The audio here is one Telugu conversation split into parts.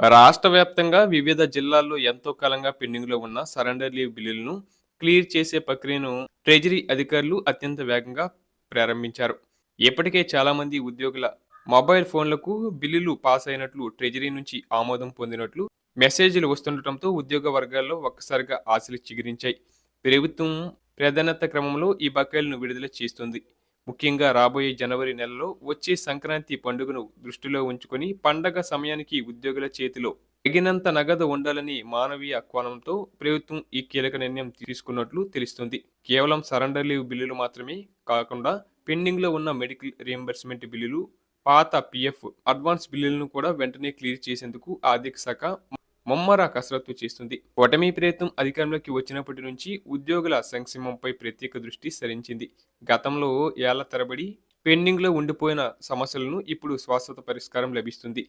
రాష్ట్ర వ్యాప్తంగా వివిధ జిల్లాల్లో ఎంతో కాలంగా పెండింగ్‌లో ఉన్న సరెండర్ లీవ్ బిల్లులను క్లియర్ చేసే ప్రక్రియను ట్రెజరీ అధికారులు అత్యంత వేగంగా ప్రారంభించారు. ఇప్పటికే చాలామంది ఉద్యోగుల మొబైల్ ఫోన్లకు బిల్లులు పాస్ అయినట్లు, ట్రెజరీ నుంచి ఆమోదం పొందినట్లు మెసేజ్‌లు వస్తుండటంతో ఉద్యోగ వర్గాల్లో ఒక్కసారిగా ఆశలు చిగురించాయి. ప్రభుత్వం ప్రాధాన్యత క్రమంలో ఈ బకాయిలను విడుదల చేస్తుంది. ముఖ్యంగా రాబోయే జనవరి నెలలో వచ్చే సంక్రాంతి పండుగను దృష్టిలో ఉంచుకొని పండగ సమయానికి ఉద్యోగుల చేతిలో తగినంత నగదు ఉండాలని మానవీయ కోణంతో ప్రభుత్వం ఈ కీలక నిర్ణయం తీసుకున్నట్లు తెలుస్తుంది. కేవలం సరెండర్ లీవ్ బిల్లులు మాత్రమే కాకుండా పెండింగ్లో ఉన్న మెడికల్ రియంబర్స్మెంట్ బిల్లులు, పాత పిఎఫ్ అడ్వాన్స్ బిల్లులను కూడా వెంటనే క్లియర్ చేసేందుకు ఆర్థిక శాఖ ముమ్మర కసరత్తు చేస్తుంది. ఓటమి ప్రయత్నం అధికారంలోకి వచ్చినప్పటి నుంచి ఉద్యోగుల సంక్షేమంపై ప్రత్యేక దృష్టి సారించింది. గతంలో ఏళ్ల తరబడి పెండింగ్లో ఉండిపోయిన సమస్యలను ఇప్పుడు శాశ్వత పరిష్కారం లభిస్తుంది.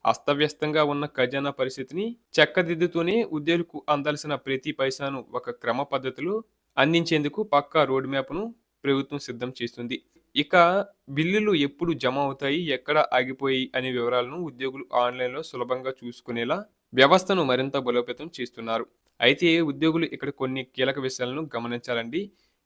అస్తవ్యస్తంగా ఉన్న ఖజానా పరిస్థితిని చక్కదిద్దుతూనే ఉద్యోగులకు అందాల్సిన ప్రతి పైసాను ఒక క్రమ పద్ధతిలో అందించేందుకు పక్కా రోడ్ మ్యాప్ను ప్రభుత్వం సిద్ధం చేస్తుంది. ఇక బిల్లులు ఎప్పుడు జమ అవుతాయి, ఎక్కడ ఆగిపోయాయి అనే వివరాలను ఉద్యోగులు ఆన్లైన్లో సులభంగా చూసుకునేలా వ్యవస్థను మరింత బలోపేతం చేస్తున్నారు. అయితే ఉద్యోగులు ఇక్కడ కొన్ని కీలక విషయాలను గమనించాలండి.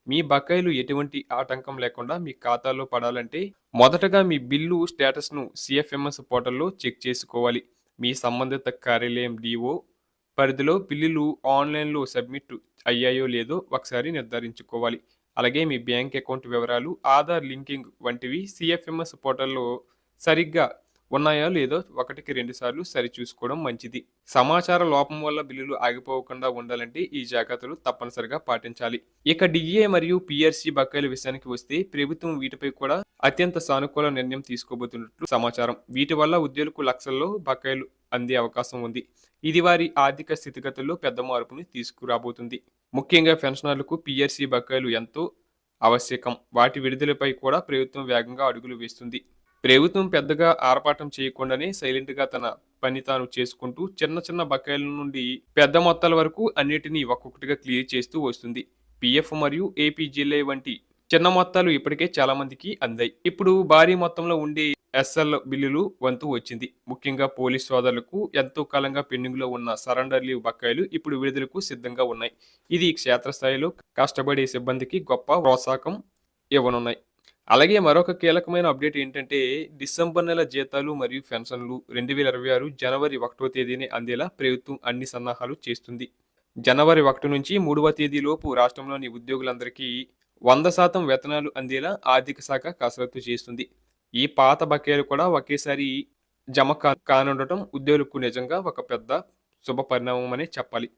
మీ బకాయిలు ఎటువంటి ఆటంకం లేకుండా మీ ఖాతాలో పడాలంటే మొదటగా మీ బిల్లు స్టేటస్‌ను సీఎఫ్ఎంఎస్ పోర్టల్‌లో చెక్ చేసుకోవాలి. మీ సంబంధిత కార్యాలయం డీఓ పరిధిలో బిల్లులు ఆన్‌లైన్‌లో సబ్మిట్ అయ్యాయో లేదో ఒకసారి నిర్ధారించుకోవాలి. అలాగే మీ బ్యాంక్ అకౌంట్ వివరాలు, ఆధార్ లింకింగ్ వంటివి సీఎఫ్ఎంఎస్ పోర్టల్‌లో సరిగ్గా ఉన్నాయో లేదో ఒకటికి 2 సార్లు సరిచూసుకోవడం మంచిది. సమాచార లోపం వల్ల బిల్లులు ఆగిపోకుండా ఉండాలంటే ఈ జాగ్రత్తలు తప్పనిసరిగా పాటించాలి. ఇక డిఏ మరియు పిఆర్సీ బకాయిల విషయానికి వస్తే ప్రభుత్వం వీటిపై కూడా అత్యంత సానుకూల నిర్ణయం తీసుకోబోతున్నట్లు సమాచారం. వీటి వల్ల ఉద్యోగులకు లక్షల్లో బకాయిలు అందే అవకాశం ఉంది. ఇది వారి ఆర్థిక స్థితిగతుల్లో పెద్ద మార్పుని తీసుకురాబోతుంది. ముఖ్యంగా పెన్షనర్లకు పిఆర్సీ బకాయిలు ఎంతో ఆవశ్యకం. వాటి విడుదలపై కూడా ప్రభుత్వం వేగంగా అడుగులు వేస్తుంది. ప్రభుత్వం పెద్దగా ఆర్భాటం చేయకుండానే సైలెంట్‌గా తన పని తాను చేసుకుంటూ చిన్న చిన్న బకాయిల నుండి పెద్ద మొత్తాల వరకు అన్నిటినీ ఒక్కొక్కటిగా క్లియర్ చేస్తూ వస్తుంది. పీఎఫ్ మరియు ఏపీజీఎల్ఐ వంటి చిన్న మొత్తాలు ఇప్పటికే చాలా మందికి అందాయి. ఇప్పుడు భారీ మొత్తంలో ఉండే ఎస్ఎల్ బిల్లులు వంతు వచ్చింది. ముఖ్యంగా పోలీస్ సోదరులకు ఎంతో కాలంగా పెండింగ్‌లో ఉన్న సరెండర్ లీవ్ బకాయిలు ఇప్పుడు విడుదలకు సిద్ధంగా ఉన్నాయి. ఇది క్షేత్రస్థాయిలో కష్టపడే సిబ్బందికి గొప్ప ప్రోత్సాహం ఇవ్వనున్నాయి. అలాగే మరొక కీలకమైన అప్డేట్ ఏంటంటే డిసెంబర్ నెల జీతాలు మరియు పెన్షన్లు 2026 జనవరి 1వ తేదీనే అందేలా ప్రభుత్వం అన్ని సన్నాహాలు చేస్తుంది. జనవరి 1 నుంచి 3వ తేదీలోపు రాష్ట్రంలోని ఉద్యోగులందరికీ 100% వేతనాలు అందేలా ఆర్థిక శాఖ కసరత్తు చేస్తుంది. ఈ పాత బకాయిలు కూడా ఒకేసారి జమ కానుండటం ఉద్యోగులకు నిజంగా ఒక పెద్ద శుభ పరిణామం అనే చెప్పాలి.